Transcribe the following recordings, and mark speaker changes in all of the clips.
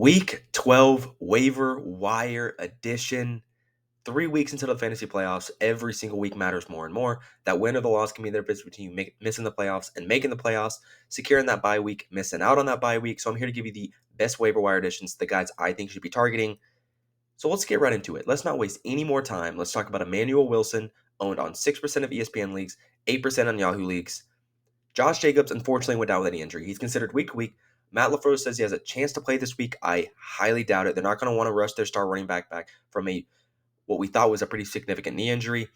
Speaker 1: Week 12 waiver wire edition. 3 weeks into the fantasy playoffs, every single week matters more and more. That win or the loss can be the difference between you missing the playoffs and making the playoffs, securing that bye week, missing out on that bye week. So I'm here to give you the best waiver wire additions, the guys I think should be targeting. So let's get right into it. Let's not waste any more time. Let's talk about Emmanuel Wilson, owned on 6% of ESPN leagues, 8% on Yahoo leagues. Josh Jacobs unfortunately went down with any injury. He's considered week to week. Matt LaFleur says he has a chance to play this week. I highly doubt it. They're not going to want to rush their star running back from what we thought was a pretty significant knee injury.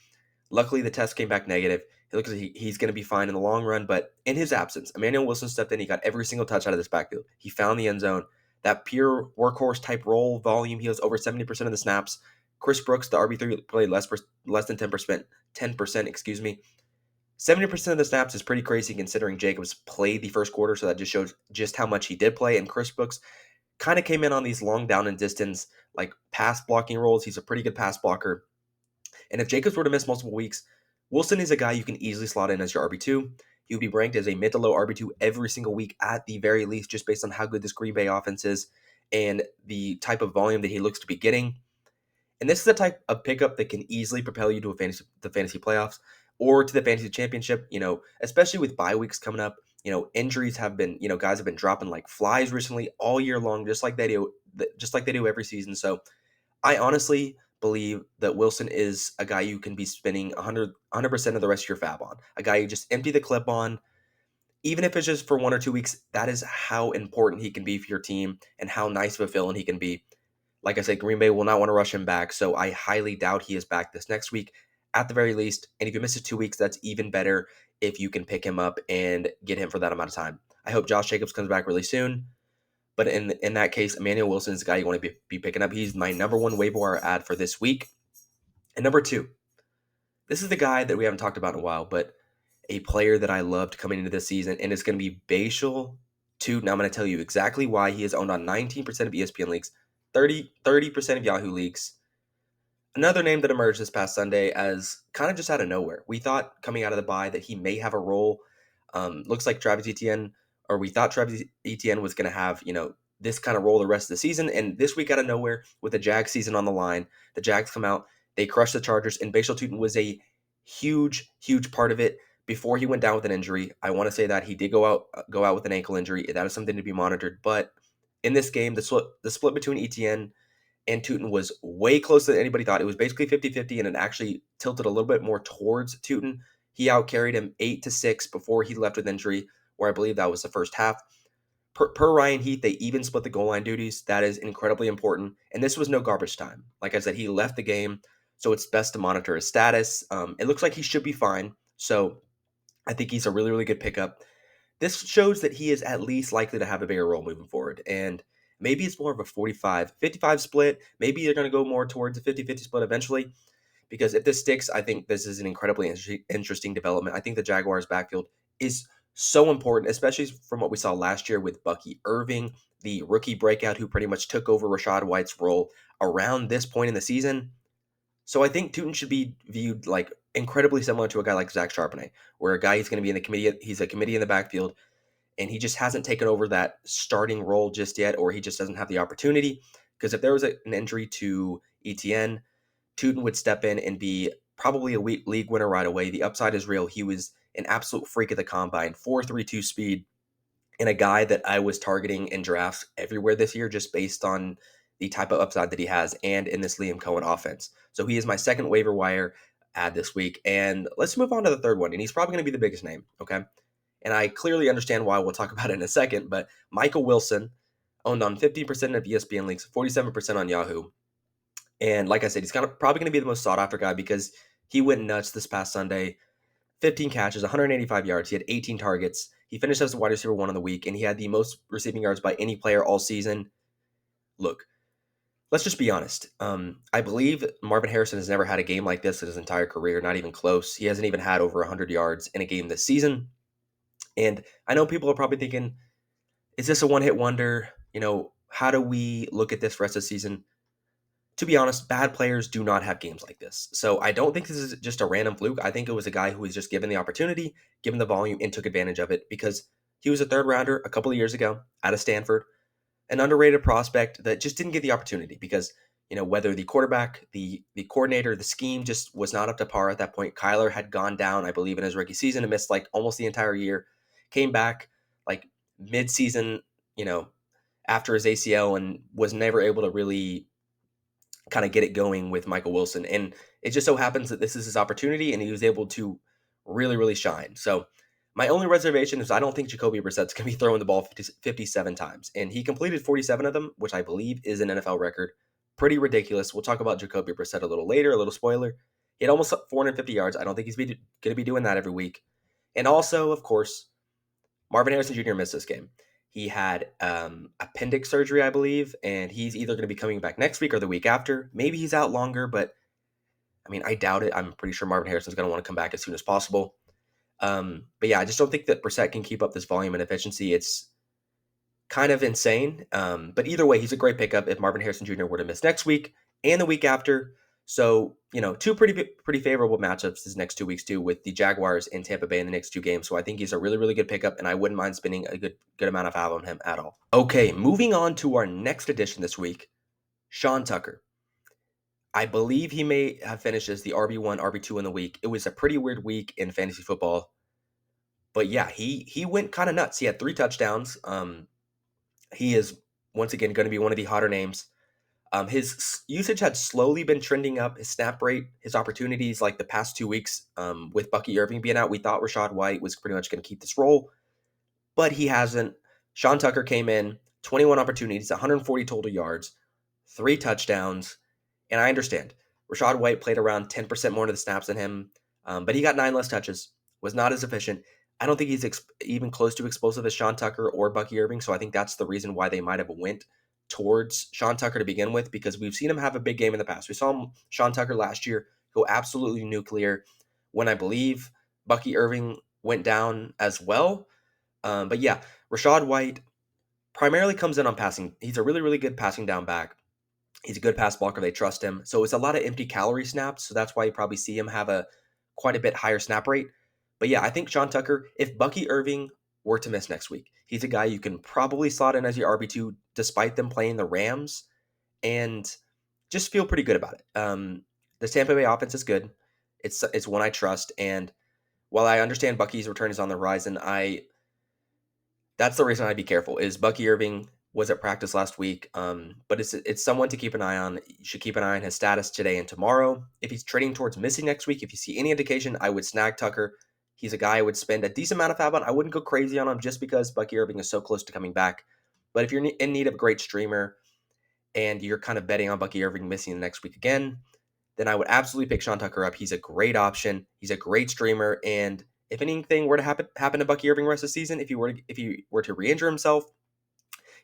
Speaker 1: Luckily, the test came back negative. It looks like he's going to be fine in the long run, but in his absence, Emmanuel Wilson stepped in. He got every single touch out of this backfield. He found the end zone. That pure workhorse type role volume, he was over 70% of the snaps. Chris Brooks, the RB3, played less than 10%, 10%, excuse me. 70% of the snaps is pretty crazy considering Jacobs played the first quarter, so that just shows just how much he did play. And Chris Brooks kind of came in on these long down and distance, like pass blocking roles. He's a pretty good pass blocker. And if Jacobs were to miss multiple weeks, Wilson is a guy you can easily slot in as your RB2. He would be ranked as a mid to low RB2 every single week at the very least, just based on how good this Green Bay offense is and the type of volume that he looks to be getting. And this is the type of pickup that can easily propel you to the fantasy playoffs or to the fantasy championship, especially with bye weeks coming up. Injuries have been, guys have been dropping like flies recently all year long, just like they do every season. So I honestly believe that Wilson is a guy you can be spending 100% of the rest of your fab on, a guy you just empty the clip on, even if it's just for 1 or 2 weeks. That is how important he can be for your team and how nice of a fill-in he can be. Like I said, Green Bay will not want to rush him back, so I highly doubt he is back this next week at the very least. And if he misses 2 weeks, that's even better if you can pick him up and get him for that amount of time. I hope Josh Jacobs comes back really soon. But in that case, Emmanuel Wilson is the guy you want to be picking up. He's my number one waiver wire ad for this week. And number two, this is the guy that we haven't talked about in a while, but a player that I loved coming into this season, and it's going to be Bashal Tootin. I'm going to tell you exactly why. He is owned on 19% of ESPN leagues, 30% of Yahoo leagues. Another name that emerged this past Sunday as kind of just out of nowhere. We thought coming out of the bye that he may have a role. Looks like Travis Etienne, or we thought Travis Etienne was going to have, this kind of role the rest of the season. And this week out of nowhere, with the Jags season on the line, the Jags come out, they crush the Chargers, and Bashal Tootin was a huge, huge part of it before he went down with an injury. I want to say that he did go out with an ankle injury. That is something to be monitored. But in this game, the split between Etienne and Tootin was way closer than anybody thought. It was basically 50-50, and it actually tilted a little bit more towards Tootin. He outcarried him 8-6 before he left with injury, where I believe that was the first half. Per Ryan Heath, they even split the goal line duties. That is incredibly important. And this was no garbage time. Like I said, he left the game, so it's best to monitor his status. It looks like he should be fine. So I think he's a really, really good pickup. This shows that he is at least likely to have a bigger role moving forward. And maybe it's more of a 45-55 split. Maybe they're going to go more towards a 50-50 split eventually. Because if this sticks, I think this is an incredibly interesting development. I think the Jaguars' backfield is so important, especially from what we saw last year with Bucky Irving, the rookie breakout who pretty much took over Rachaad White's role around this point in the season. So I think Tootin should be viewed like incredibly similar to a guy like Zach Charbonnet, where a guy he's going to be in the committee. He's a committee in the backfield, and he just hasn't taken over that starting role just yet, or he just doesn't have the opportunity. Because if there was an injury to Etienne, Tootin would step in and be probably a league winner right away. The upside is real. He was an absolute freak at the combine, 4.32 speed, and a guy that I was targeting in drafts everywhere this year just based on the type of upside that he has and in this Liam Cohen offense. So he is my second waiver wire ad this week. And let's move on to the third one. And he's probably going to be the biggest name, okay? And I clearly understand why. We'll talk about it in a second. But Michael Wilson, owned on 15% of ESPN leagues, 47% on Yahoo. And like I said, he's probably going to be the most sought-after guy because he went nuts this past Sunday. 15 catches, 185 yards. He had 18 targets. He finished as the wide receiver 1 on the week, and he had the most receiving yards by any player all season. Look, let's just be honest. I believe Marvin Harrison has never had a game like this in his entire career, not even close. He hasn't even had over 100 yards in a game this season. And I know people are probably thinking, is this a one-hit wonder? How do we look at this rest of the season? To be honest, bad players do not have games like this. So I don't think this is just a random fluke. I think it was a guy who was just given the opportunity, given the volume, and took advantage of it because he was a third rounder a couple of years ago out of Stanford. an underrated prospect that just didn't get the opportunity because, whether the quarterback, the coordinator, the scheme just was not up to par at that point. Kyler had gone down, I believe, in his rookie season and missed like almost the entire year. Came back like mid-season, after his ACL and was never able to really kind of get it going with Michael Wilson. And it just so happens that this is his opportunity and he was able to really, really shine. So my only reservation is I don't think Jacoby Brissett's going to be throwing the ball 57 times. And he completed 47 of them, which I believe is an NFL record. Pretty ridiculous. We'll talk about Jacoby Brissett a little later, a little spoiler. He had almost 450 yards. I don't think he's going to be doing that every week. And also, of course, Marvin Harrison Jr. missed this game. He had appendix surgery, I believe, and he's either going to be coming back next week or the week after. Maybe he's out longer, but I mean, I doubt it. I'm pretty sure Marvin Harrison's going to want to come back as soon as possible. But yeah, I just don't think that Brissett can keep up this volume and efficiency. It's kind of insane. But either way, he's a great pickup if Marvin Harrison Jr. were to miss next week and the week after. So, two pretty favorable matchups this next 2 weeks too, with the Jaguars and Tampa Bay in the next two games. So I think he's a really, really good pickup, and I wouldn't mind spending a good amount of time on him at all. Okay, moving on to our next addition this week, Sean Tucker. I believe he may have finished as the RB1, RB2 in the week. It was a pretty weird week in fantasy football. But yeah, he went kind of nuts. He had 3 touchdowns. He is, once again, going to be one of the hotter names. His usage had slowly been trending up. His snap rate, his opportunities, like the past 2 weeks, with Bucky Irving being out, we thought Rachaad White was pretty much going to keep this role, but he hasn't. Sean Tucker came in, 21 opportunities, 140 total yards, 3 touchdowns, and I understand. Rachaad White played around 10% more of the snaps than him, but he got 9 less touches, was not as efficient. I don't think he's even close to explosive as Sean Tucker or Bucky Irving, so I think that's the reason why they might have went towards Sean Tucker to begin with, because we've seen him have a big game in the past. We saw Sean Tucker last year go absolutely nuclear when I believe Bucky Irving went down as well. But yeah, Rachaad White primarily comes in on passing. He's a really, really good passing down back. He's a good pass blocker. They trust him. So it's a lot of empty calorie snaps. So that's why you probably see him have a quite a bit higher snap rate. But yeah, I think Sean Tucker, if Bucky Irving were to miss next week, he's a guy you can probably slot in as your RB2 despite them playing the Rams and just feel pretty good about it. The Tampa Bay offense is good. It's one I trust. And while I understand Bucky's return is on the horizon, that's the reason I'd be careful is Bucky Irving was at practice last week. But it's someone to keep an eye on. You should keep an eye on his status today and tomorrow. If he's trending towards missing next week, if you see any indication, I would snag Tucker. He's a guy I would spend a decent amount of fab on. I wouldn't go crazy on him just because Bucky Irving is so close to coming back. But if you're in need of a great streamer and you're kind of betting on Bucky Irving missing the next week again, then I would absolutely pick Sean Tucker up. He's a great option. He's a great streamer. And if anything were to happen to Bucky Irving rest of the season, if he were to re-injure himself,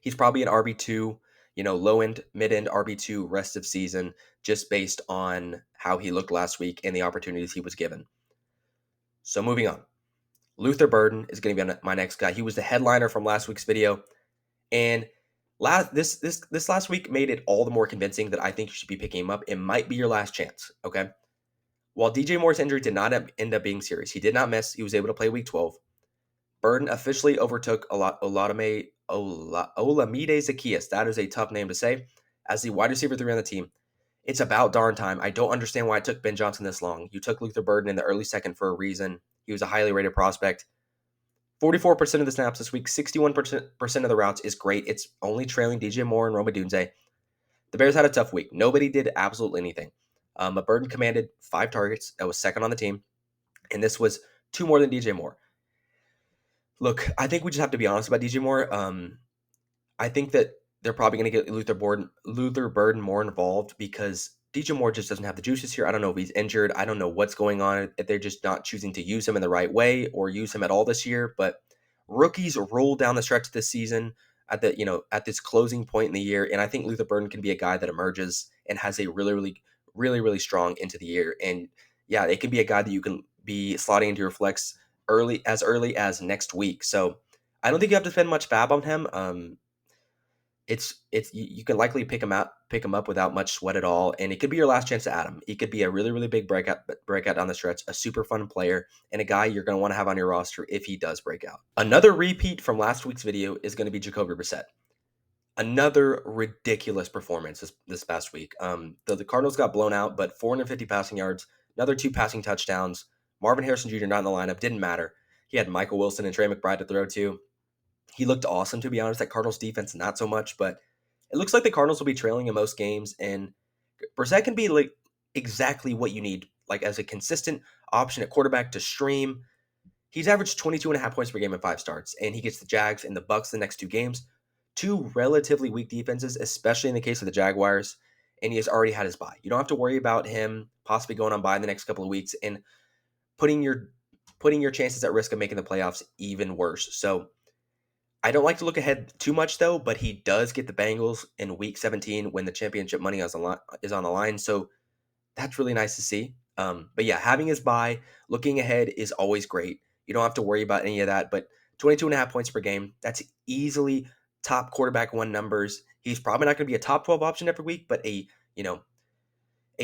Speaker 1: he's probably an RB2, low-end, mid-end RB2 rest of season, just based on how he looked last week and the opportunities he was given. So moving on. Luther Burden is going to be my next guy. He was the headliner from last week's video. And this last week made it all the more convincing that I think you should be picking him up. It might be your last chance, okay? While DJ Moore's injury did not end up being serious, he did not miss. He was able to play week 12. Burden officially overtook Olamide Zaccheaus. That is a tough name to say. As the wide receiver 3 on the team. It's about darn time. I don't understand why it took Ben Johnson this long. You took Luther Burden in the early second for a reason. He was a highly rated prospect. 44% of the snaps this week, 61% of the routes is great. It's only trailing DJ Moore and Rome Odunze. The Bears had a tough week. Nobody did absolutely anything. But Burden commanded 5 targets. That was second on the team. And this was 2 more than DJ Moore. Look, I think we just have to be honest about DJ Moore. I think that they're probably going to get Luther Burden more involved because DJ Moore just doesn't have the juices here. I don't know if he's injured. I don't know what's going on. If they're just not choosing to use him in the right way or use him at all this year. But rookies roll down the stretch this season at this closing point in the year, and I think Luther Burden can be a guy that emerges and has a really strong into the year. And yeah, it can be a guy that you can be slotting into your flex early as next week. So I don't think you have to spend much fab on him. You can likely pick him up without much sweat at all, and it could be your last chance to add him. He could be a really big breakout down the stretch, a super fun player, and a guy you're going to want to have on your roster if he does break out. Another repeat from last week's video is going to be Jacoby Brissett. Another ridiculous performance this past week. The Cardinals got blown out, but 450 passing yards, another 2 passing touchdowns. Marvin Harrison Jr. not in the lineup, didn't matter. He had Michael Wilson and Trey McBride to throw to. He looked awesome, to be honest. That Cardinals defense, not so much, but it looks like the Cardinals will be trailing in most games, and Brissett can be like exactly what you need, like as a consistent option at quarterback to stream. He's averaged 22 and a half points per game in 5 starts, and he gets the Jags and the Bucks the next 2 games. Two relatively weak defenses, especially in the case of the Jaguars, and he has already had his bye. You don't have to worry about him possibly going on bye in the next couple of weeks and putting your chances at risk of making the playoffs even worse. So I don't like to look ahead too much though, but he does get the Bengals in Week 17 when the championship money is on the line. So that's really nice to see. But yeah, having his bye, looking ahead is always great. You don't have to worry about any of that. But 22 and a half points per game, that's easily top quarterback one numbers. He's probably not going to be a top 12 option every week, but a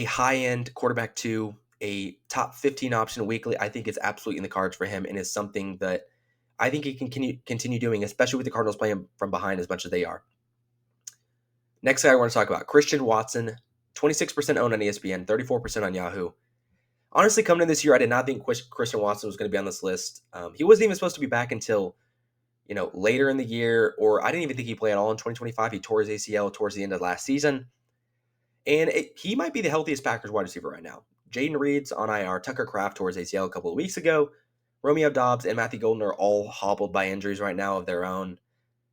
Speaker 1: high end quarterback two, a top 15 option weekly, I think is absolutely in the cards for him and is something that I think he can continue doing, especially with the Cardinals playing from behind as much as they are. Next guy I want to talk about, Christian Watson, 26% owned on ESPN, 34% on Yahoo. Honestly, coming in this year, I did not think Christian Watson was going to be on this list. He wasn't even supposed to be back until later in the year, or I didn't even think he played at all in 2025. He tore his ACL towards the end of last season, and he might be the healthiest Packers wide receiver right now. Jaden Reed's on IR. Tucker Kraft tore his ACL a couple of weeks ago. Romeo Doubs and Matthew Golden are all hobbled by injuries right now of their own.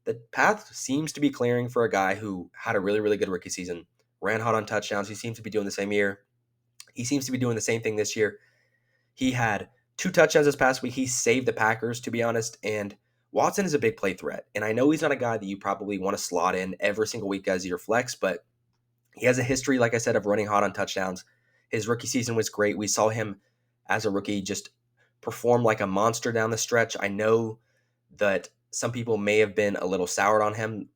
Speaker 1: The path seems to be clearing for a guy who had a really, really good rookie season, ran hot on touchdowns. He seems to be doing the same year. He seems to be doing the same thing this year. He had 2 touchdowns this past week. He saved the Packers, to be honest, and Watson is a big play threat. And I know he's not a guy that you probably want to slot in every single week as your flex, but he has a history, like I said, of running hot on touchdowns. His rookie season was great. We saw him as a rookie just perform like a monster down the stretch. I know that some people may have been a little soured on him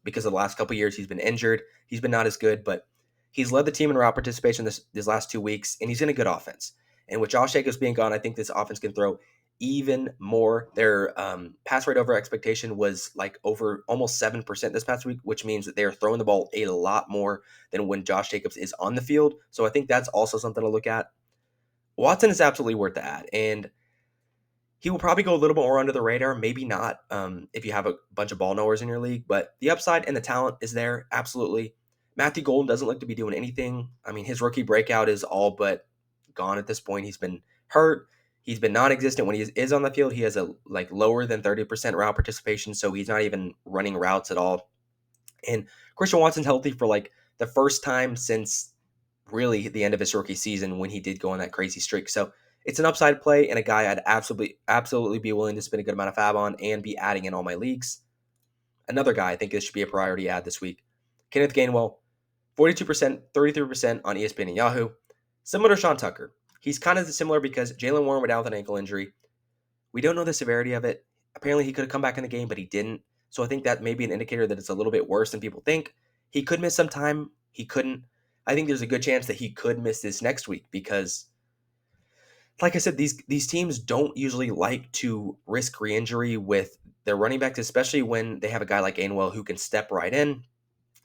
Speaker 1: because of the last couple of years he's been injured. He's been not as good, but he's led the team in route participation these last 2 weeks, and he's in a good offense. And with Josh Jacobs being gone, I think this offense can throw even more. Their pass rate over expectation was like over almost 7% this past week, which means that they are throwing the ball a lot more than when Josh Jacobs is on the field. So I think that's also something to look at. Watson is absolutely worth the ad, and he will probably go a little bit more under the radar, maybe not if you have a bunch of ball knowers in your league, but the upside and the talent is there, absolutely. Matthew Golden doesn't look to be doing anything. I mean, his rookie breakout is all but gone at this point. He's been hurt. He's been non-existent when he is on the field. He has a lower than 30% route participation, so he's not even running routes at all. And Christian Watson's healthy for the first time since really the end of his rookie season when he did go on that crazy streak. So it's an upside play and a guy I'd absolutely be willing to spend a good amount of fab on and be adding in all my leagues. Another guy I think this should be a priority ad this week. Kenneth Gainwell, 42%, 33% on ESPN and Yahoo. Similar to Sean Tucker. He's kind of similar because Jalen Warren went out with an ankle injury. We don't know the severity of it. Apparently he could have come back in the game, but he didn't. So I think that may be an indicator that it's a little bit worse than people think. He could miss some time. He couldn't. I think there's a good chance that he could miss this next week because, like I said, these teams don't usually like to risk re-injury with their running backs, especially when they have a guy like Gainwell who can step right in.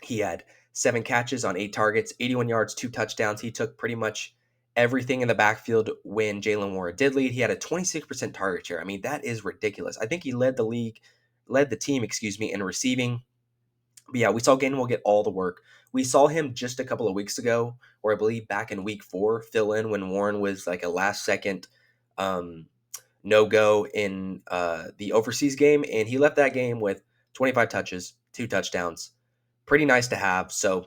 Speaker 1: He had 7 catches on 8 targets, 81 yards, 2 touchdowns. He took pretty much everything in the backfield when Jalen Warren did lead. He had a 26% target share. I mean, that is ridiculous. I think he led the team, in receiving. But yeah, we saw Gainwell get all the work. We saw him just a couple of weeks ago, or I believe back in week 4, fill in when Warren was like a last second no-go in the overseas game. And he left that game with 25 touches, 2 touchdowns. Pretty nice to have. So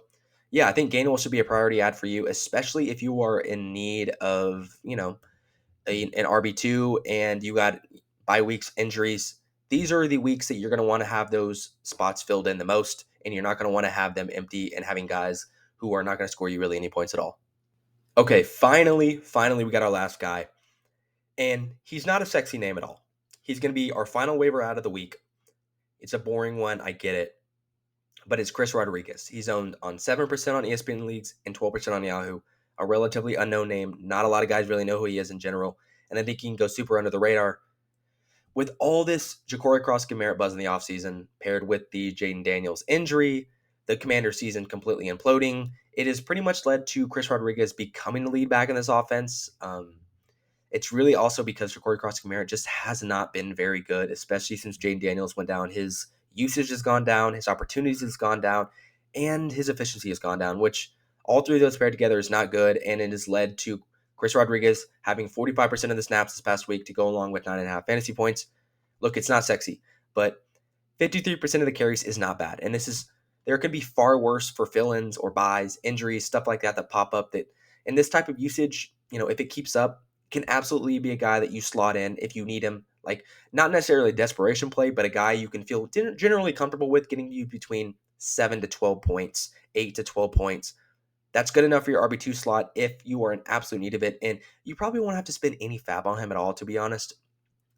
Speaker 1: yeah, I think Gainwell should be a priority ad for you, especially if you are in need of, an RB2 and you got bye weeks injuries. These are the weeks that you're going to want to have those spots filled in the most, and you're not going to want to have them empty and having guys who are not going to score you really any points at all. Okay, finally, we got our last guy, and he's not a sexy name at all. He's going to be our final waiver out of the week. It's a boring one, I get it, but it's Chris Rodriguez. He's owned on 7% on ESPN leagues and 12% on Yahoo. A relatively unknown name. Not a lot of guys really know who he is in general, and I think he can go super under the radar. with all this Ja'Cory Cross-Garrett buzz in the offseason, paired with the Jaden Daniels injury, the Commander season completely imploding, it has pretty much led to Chris Rodriguez becoming the lead back in this offense. It's really also because Ja'Cory Cross-Garrett just has not been very good, especially since Jaden Daniels went down. His usage has gone down, his opportunities has gone down, and his efficiency has gone down, which all three of those paired together is not good, and it has led to Chris Rodriguez having 45% of the snaps this past week to go along with 9.5 fantasy points. Look, it's not sexy, but 53% of the carries is not bad. And there could be far worse for fill-ins or buys, injuries, stuff like that pop up that in this type of usage, if it keeps up, can absolutely be a guy that you slot in if you need him. Like, not necessarily a desperation play, but a guy you can feel generally comfortable with getting you between 7 to 12 points, 8 to 12 points. That's good enough for your RB2 slot if you are in absolute need of it. And you probably won't have to spend any fab on him at all, to be honest,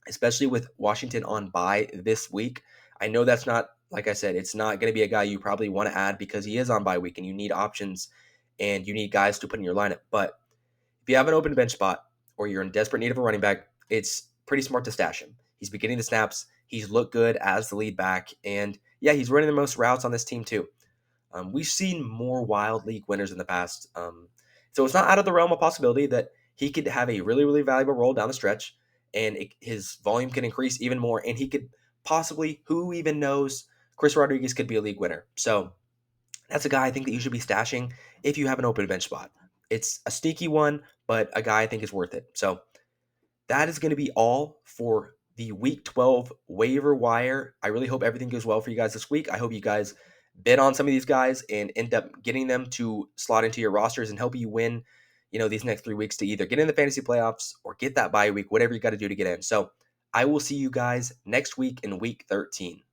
Speaker 1: especially with Washington on bye this week. I know that's not, like I said, it's not going to be a guy you probably want to add because he is on bye week and you need options and you need guys to put in your lineup. But if you have an open bench spot or you're in desperate need of a running back, it's pretty smart to stash him. He's been getting the snaps. He's looked good as the lead back. And yeah, he's running the most routes on this team too. We've seen more wild league winners in the past. So it's not out of the realm of possibility that he could have a really, really valuable role down the stretch and his volume can increase even more. And he could possibly, who even knows, Chris Rodriguez could be a league winner. So that's a guy I think that you should be stashing if you have an open bench spot. It's a sneaky one, but a guy I think is worth it. So that is going to be all for the Week 12 waiver wire. I really hope everything goes well for you guys this week. I hope you guys bid on some of these guys and end up getting them to slot into your rosters and help you win, these next 3 weeks to either get in the fantasy playoffs or get that bye week, whatever you got to do to get in. So I will see you guys next week in Week 13.